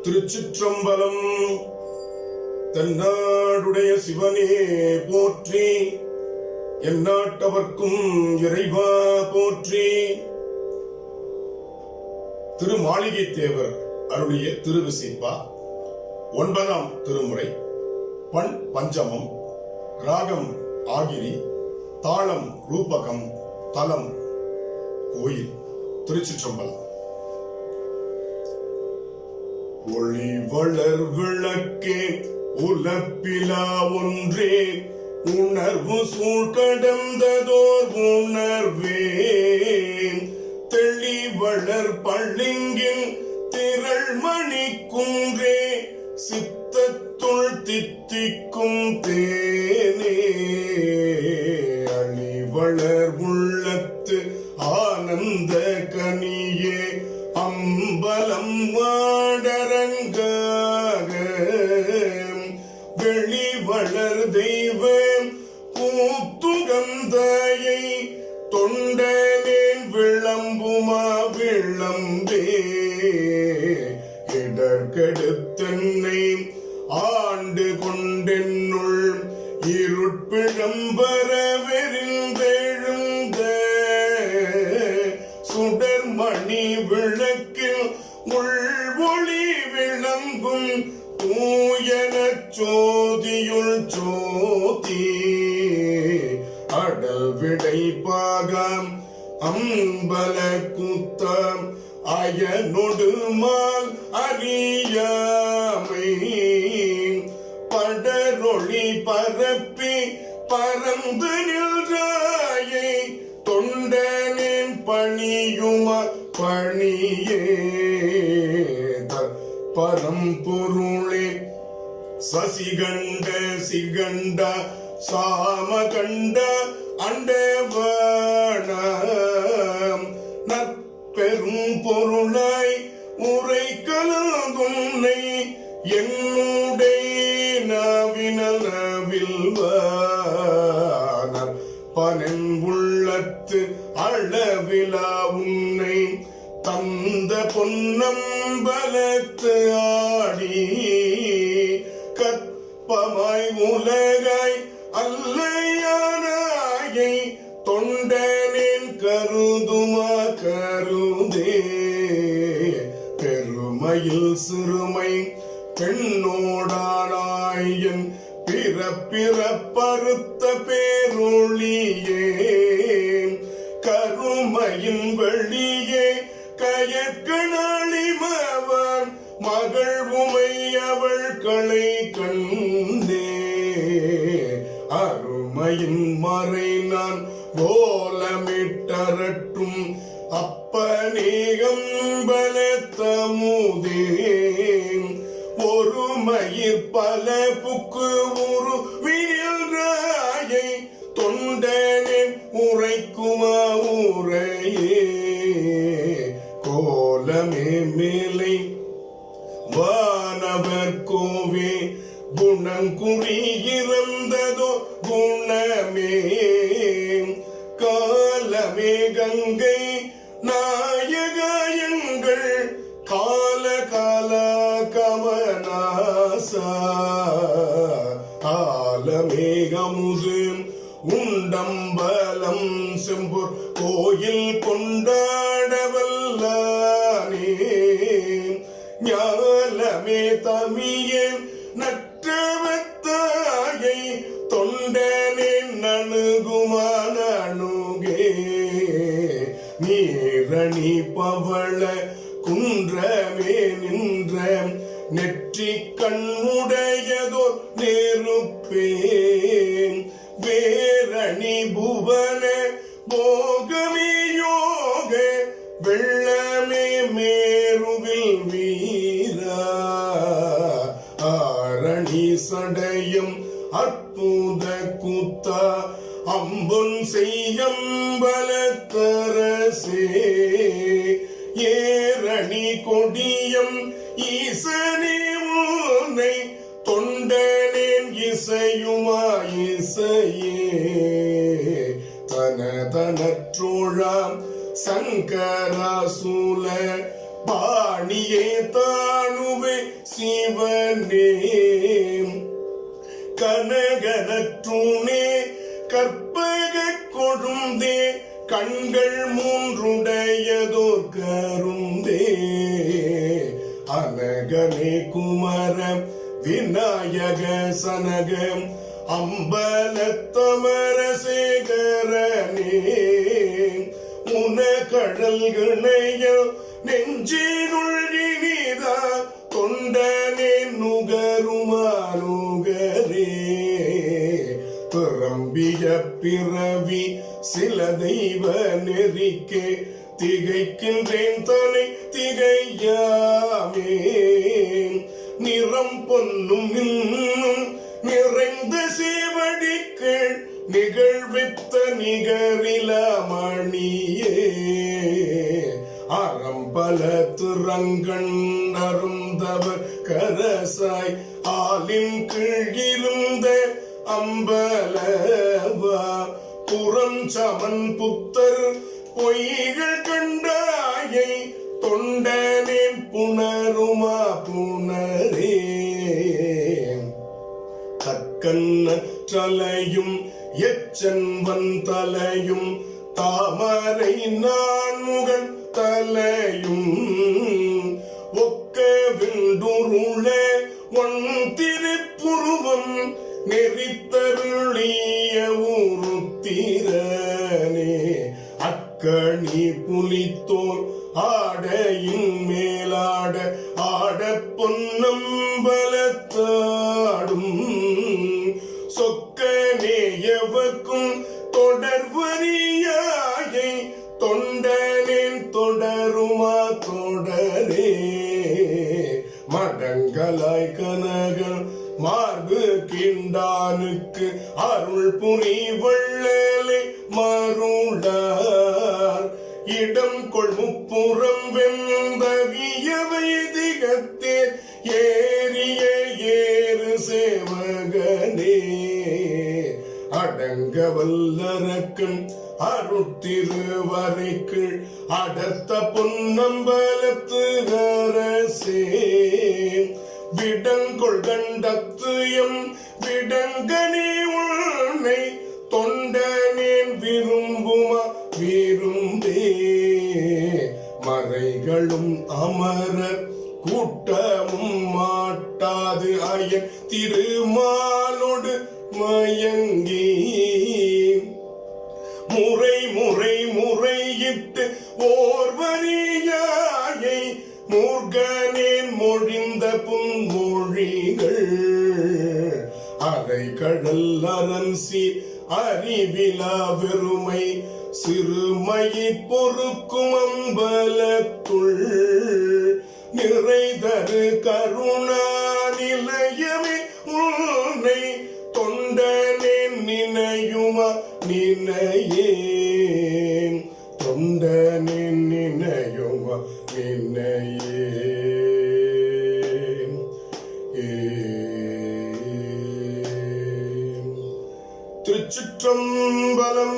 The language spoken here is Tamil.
திருச்சிற்றம்பலம். தென்னாடுடைய சிவனே போற்றி, எந்நாட்டவர்க்கும் இறைவா போற்றி. திருமாளிகை தேவர் அருளிய திருவிசைப்பா 9ஆம் திருமுறை. பண் பஞ்சமம், ராகம் ஆகிரி, தாளம் ரூபகம், தலம் கோயில். திருச்சிற்றம்பலம். ஒளி வளர் விளக்கே உலப்பிலா ஒன்றே, உணர்வு சூழ் கடந்ததோர் உணர்வே, தெளிவளர் பள்ளிங்கின் திரள் மணி குன்றே, சித்தத்துள் தித்திக்கும் தேனே, அழிவளர் உள்ளத்து ஆனந்த கனியே, அம்பலம் வாடரங்காக, வெளிவளர் தெய்வ கூத்துகந்தாயை, தொண்டனேன் விளம்புமா விளம்பே, இடர்கெடுத்தன்னை ஆண்டு கொண்டென்னுள் இருட்பிழம்பர வெறிந்தெழுந்த, சுடர்மணி விளக்கில் உள்வொளி விளங்கும் தூயன சோதியுள் சோதி, அடல் விடை பாகம் அம்பல கூத்தம் அயனொடு மால் அறியாமை, படரொளி பரப்பி பரந்து நின்றாயை, தொண்டனின் பணியுமா பணியே, பரம்பொருளே சசிகண்ட சிகண்ட சாமகண்ட அண்டவான, நற்பெரும் பொருளாய் உரை கலந்துன்னை, என்னுடைய நாவினல் நவில்வார், பனன் உள்ளத்து அளவிலா உன்னை, தந்த பொன்னம்பலத்து ஆடி, கற்பமாய் உலகாய் அல்லையானாயை, தொண்டனின் கருதுமா கருதே, பெருமையில் சிறுமை பெண்ணோடானாயன் பிறப்பறுத்த பேரொளியே, கருமையின் வெளியே கயற்கனாளிமவன் மகள் உமை அவள் களை கண்டே, அருமையின் மறை நான் ஓலமிட்டரட்டும் அப்பனேகம்பலத்தமுதே, ஒரு மயிர் பல புக்கு உரு வினில்ராயை, தொண்டனின் உரைக்குமா உரையே, கோலமே மேலை வானவர் கோவே, குணங்குறியிருந்ததோ குணமே, காலமே கங்கை நாயகங்கள், கால கால கமனாசா, ஆலமேகமுது உண்டம்பலம் செம்பொர் கோயில் கொண்டாடவல்லானே, ஞாலமே தமியே நற்றவத்தாயை, தொண்டனின் அணுகுமான அணுகே, நீரணி பவள குன்றமே நின்ற நெற்றி கண்ணுடையதோர் நெருப்பே, வேரணி புவன போகமே யோக, வெள்ளமே மேருவில் வீரா, ஆரணி சடையும் அற்புத கூத்தா, அம்புன் செய்யம்பலத்தரசே, ஏரணி கொடியம் ஈசனே உன்னை, தொண்டனேன் இசையுமா இசையே, தனதனற்றோழாம் சங்கராசூல பாட தானியே தானுவே சிவனே கனகனற்றூனே கற்பக கொழுந்தே கண்கள் மூன்றுடையதோர் கருந்தே அனகனே குமர விநாயக சனக அம்பலத்தமரசேகரனே உன கடல்கணைய நெஞ்சினுள்ளினிதா தொண்டனே நுகருமானுகரே பிறம்பிய பிறவி சில தெய்வ நெறிக்கே திகைக்கின்றேன் தனை திகையாமே நிறம் பொன்னும் இன்னும் நிறைந்த சேவடிக்கு நிகழ்வித்த நிகரில மணியே அறம்பல திறங்கண் அருந்தவர் கரசாய் ஆலின் கீழிருந்த அம்பலவா புறம் சமன் புத்தர் பொய்கள் கண்டாயை தொண்டனேன் புணருமா புணரே கற்கண்ணற்றலையும் எச்சன்வன் தலையும் தாமரை நான்முகன் தலையும் ஒக்க விண்டுருள ஒன் திருப்புருவம் நெறித்தருளிய உருத்திரனே அக்கணி புலித்தோல் ஆடையின் மேலாட ஆட பொன்னம்பலத்தாடும் சொக்கனேயவர்க்கும் தொடர்வரியாயை தொண்டனேன் தொடருமா தொடரே மடங்கலாய் கனகல் மார்பு கிண்டானுக்கு அருள் புரி வள்ளலே மருளார் இடம் கொள் முப்புறம் வெந்தவியவை திகத்தே ஏறிய ஏறு சேவகனே அடங்க வல்லரக்கன் அருட்திருவரைக்கு அடர்த்த பொன்னம்பலத்து அரசே விடங்கொள் கண்டத்துயம் விடங்கனே உன்னை தொண்டனேன் விரும்புமா விரும்பே மறைகளும் அமரர் கூட்டமும் மாட்டாது அயன் திருமாலோடு மயங்கி முறை முறை முறையிட்டு ஓர்வரியாயை மூர்கனேன் மொழிந்த புன்மொழிகள் அரை கடல் அரன்சி அறிவிலா வெறுமை சிறுமையை பொறுக்கும் அம்பலத்துள் நிறைதரு கருணா நிலையமே உன்னை தொண்டனேன் நினையுமா நினையே தொண்டனேன் நினையுமா நினையே திருச்சிற்றம்பலம்.